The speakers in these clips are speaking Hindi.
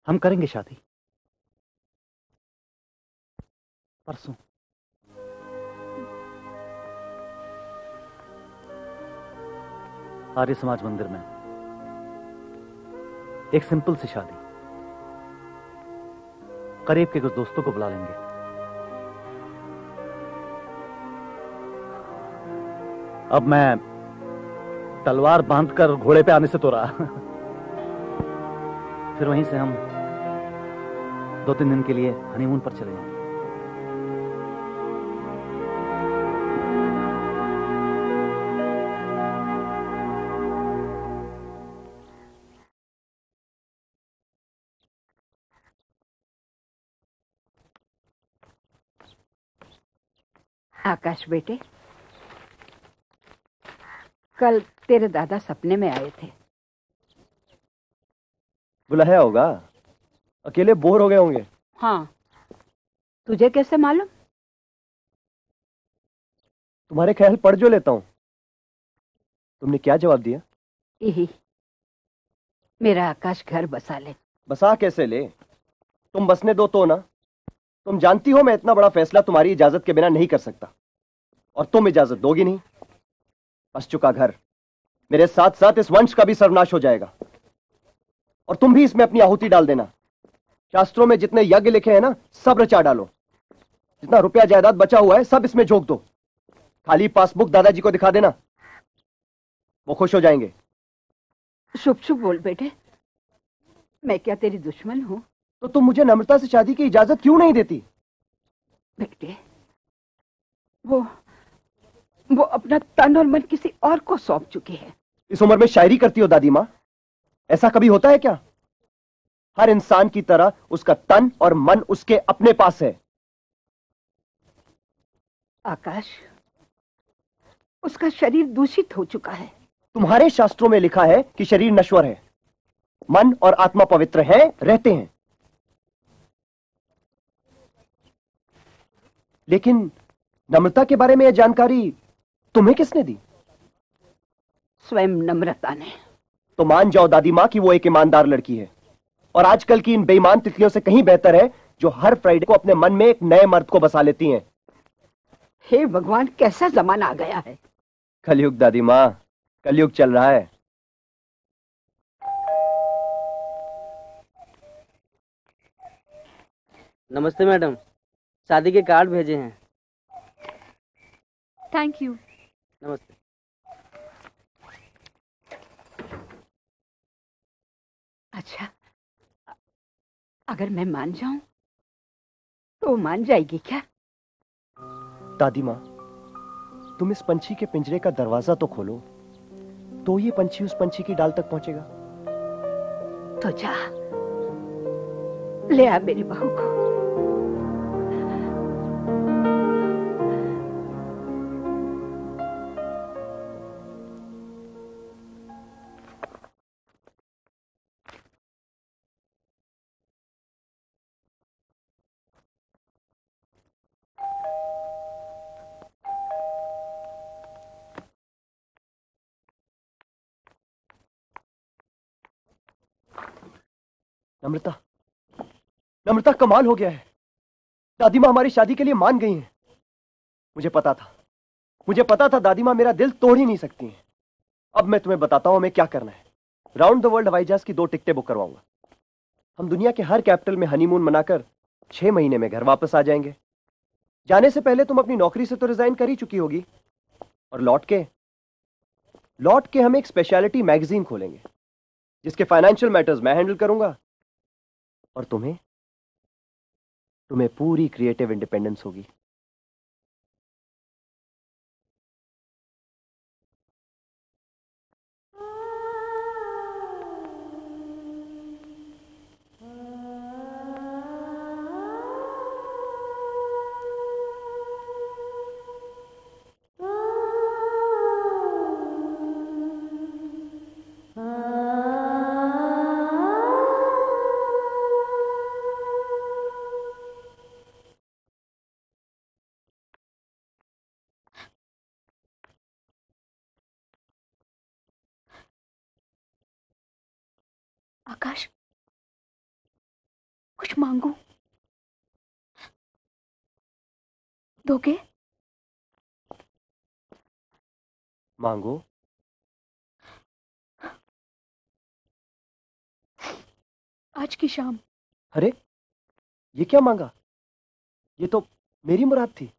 हम करेंगे शादी परसों। आर्य समाज मंदिर में एक सिंपल सी शादी, करीब के कुछ दोस्तों को बुला लेंगे। अब मैं तलवार बांधकर घोड़े पे आने से तो रहा फिर वहीं से हम 2-3 दिन के लिए हनीमून पर चले जाएंगे। आकाश बेटे, कल तेरे दादा सपने में आए थे। बुलाया होगा, अकेले बोर हो गए होंगे। हाँ, तुझे कैसे मालूम? तुम्हारे ख्याल पढ़ जो लेता हूं। तुमने क्या जवाब दिया? यही, मेरा आकाश घर बसा ले। बसा कैसे ले? तुम बसने दो तो ना। तुम जानती हो मैं इतना बड़ा फैसला तुम्हारी इजाजत के बिना नहीं कर सकता, और तुम इजाजत दोगी नहीं। बस चुका घर मेरे साथ साथ इस वंश का भी सर्वनाश हो जाएगा, और तुम भी इसमें अपनी आहुति डाल देना। शास्त्रों में जितने यज्ञ लिखे हैं ना, सब रचा डालो। जितना रुपया जायदाद बचा हुआ है सब इसमें झोंक दो। खाली पासबुक दादाजी को दिखा देना, वो खुश हो जाएंगे। शुभ शुभ बोल बेटे, मैं क्या तेरी दुश्मन हूं? तो तुम मुझे नम्रता से शादी की इजाजत क्यों नहीं देती? बेटे, वो अपना तन और मन किसी और को सौंप चुकी है। इस उम्र में शायरी करती हो दादी मां? ऐसा कभी होता है क्या? हर इंसान की तरह उसका तन और मन उसके अपने पास है। आकाश, उसका शरीर दूषित हो चुका है। तुम्हारे शास्त्रों में लिखा है कि शरीर नश्वर है, मन और आत्मा पवित्र है, रहते हैं। लेकिन नम्रता के बारे में यह जानकारी तुम्हें किसने दी? स्वयं नम्रता ने। तो मान जाओ दादी मां कि वो एक ईमानदार लड़की है, और आजकल की इन बेईमान तितलियों से कहीं बेहतर है जो हर फ्राइडे को अपने मन में एक नए मर्द को बसा लेती हैं। हे भगवान, कैसा जमाना आ गया है। कलयुग दादी मां, कलयुग चल रहा है। नमस्ते मैडम, शादी के कार्ड भेजे हैं। Thank you. नमस्ते। अच्छा, अगर मैं मान जाऊं तो मान जाएगी क्या? दादी मां, तुम इस पंछी के पिंजरे का दरवाजा तो खोलो, तो ये पंछी उस पंछी की डाल तक पहुंचेगा। तो जा, ले आ मेरी बहू को। नम्रता, नम्रता, कमाल हो गया है। दादी मां हमारी शादी के लिए मान गई हैं। मुझे पता था दादी मां मेरा दिल तोड़ ही नहीं सकती हैं। अब मैं तुम्हें बताता हूं हमें क्या करना है। राउंड द वर्ल्ड हवाई जहाज की 2 टिकटें बुक करवाऊंगा। हम दुनिया के हर कैपिटल में हनीमून मनाकर 6 महीने में घर वापस आ जाएंगे। जाने से पहले तुम अपनी नौकरी से तो रिजाइन कर ही चुकी होगी, और लौट के हम एक स्पेशलिटी मैगजीन खोलेंगे जिसके फाइनेंशियल मैटर्स मैं हैंडल करूंगा, और तुम्हें पूरी क्रिएटिव इंडिपेंडेंस होगी। आकाश, कुछ मांगू? दोगे? मांगो। आज की शाम। अरे ये क्या मांगा? ये तो मेरी मुराद थी।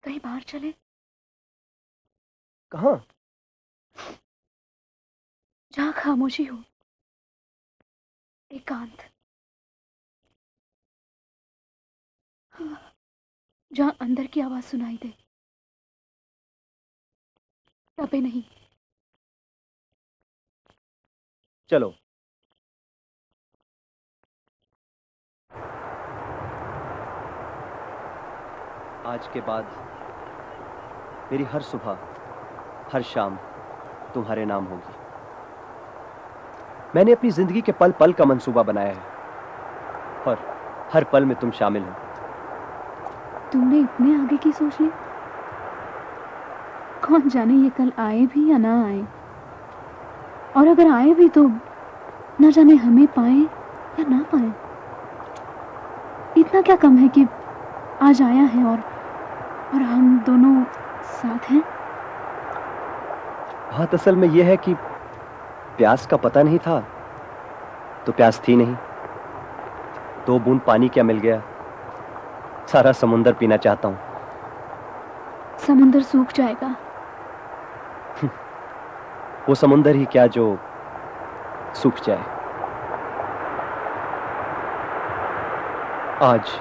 कहीं बाहर चले? कहाँ? जहां खामोशी हो, एकांत। हाँ, जहां अंदर की आवाज सुनाई दे, दबे नहीं। चलो। आज के बाद मेरी हर सुबह, हर शाम तुम्हारे नाम होगी। मैंने अपनी जिंदगी के पल पल का मंसूबा बनाया है और हर पल में तुम शामिल हो। तुमने इतने आगे की सोच ली? कौन जाने ये कल आए भी या ना आए, और अगर आए भी तो ना जाने हमें पाए या ना पाए। इतना क्या कम है कि आज आया है और हम दोनों साथ हैं। बात असल में यह है कि प्यास का पता नहीं था तो प्यास थी नहीं। 2 बूंद पानी क्या मिल गया, सारा समुंदर पीना चाहता हूं। समुंदर सूख जाएगा। वो समुंदर ही क्या जो सूख जाए। आज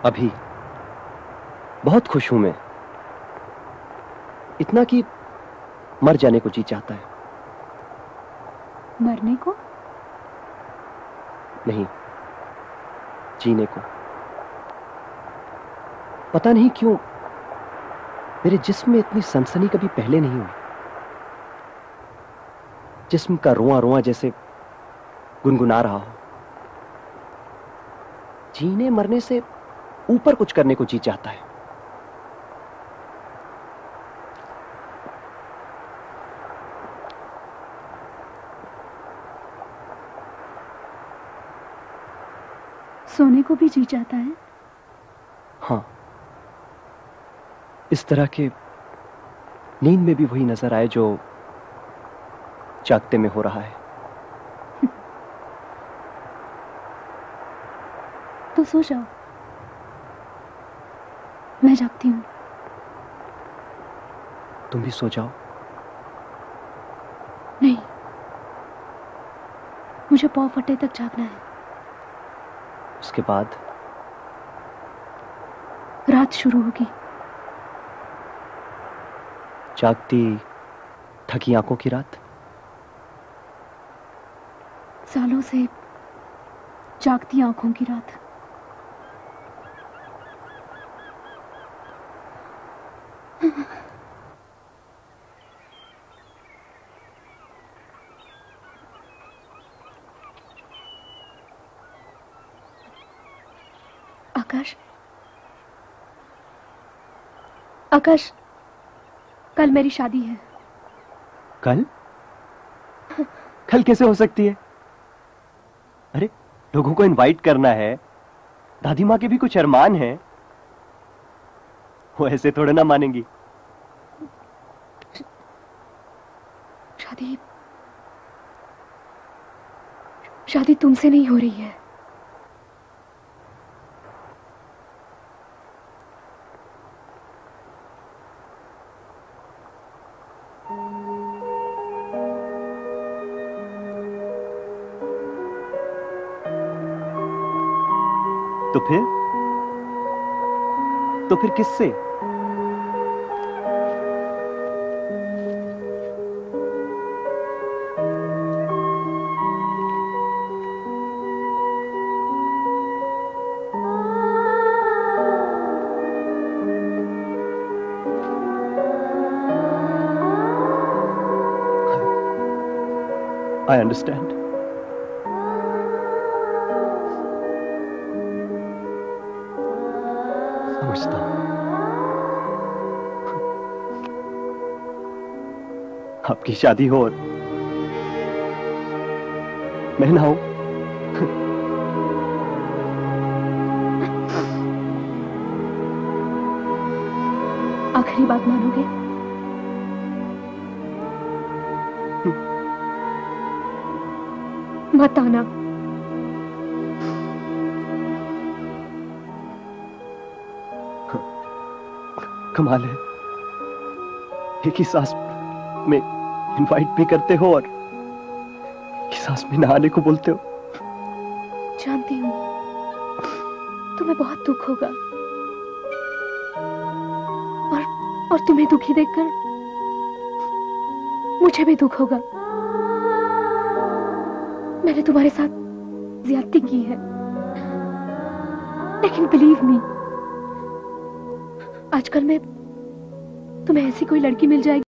अभी बहुत खुश हूं मैं, इतना कि मर जाने को जी चाहता है। मरने को? नहीं, जीने को। पता नहीं क्यों मेरे जिस्म में इतनी सनसनी कभी पहले नहीं हुई। जिस्म का रोआ रोआ जैसे गुनगुना रहा हो। जीने मरने से ऊपर कुछ करने को जी चाहता है। सोने को भी जी चाहता है। हाँ, इस तरह के नींद में भी वही नजर आए जो जागते में हो रहा है। तो सो जाओ, मैं जागती हूँ। तुम भी सो जाओ। नहीं, मुझे पौ फटे तक जागना है। उसके बाद रात शुरू होगी। जागती थकी आंखों की रात। सालों से जागती आंखों की रात। आकाश, आकाश, कल मेरी शादी है। कल? कल कैसे हो सकती है? अरे लोगों को इनवाइट करना है, दादी माँ के भी कुछ अरमान हैं, वो ऐसे थोड़े ना मानेंगी। शादी तुमसे नहीं हो रही है। तो फिर किससे? I understand. समझता हूं। आपकी शादी हो मैं ना हूं? आखिरी बात मानोगे? मत आना। कमाल है, एक ही सांस में इनवाइट भी करते हो और एक ही सांस में ना आने को बोलते हो। जानती हूँ तुम्हें बहुत दुख होगा और तुम्हें दुखी देखकर मुझे भी दुख होगा। मैंने तुम्हारे साथ ज्यादती की है, लेकिन बिलीव मी, आजकल मैं तुम्हें ऐसी कोई लड़की मिल जाएगी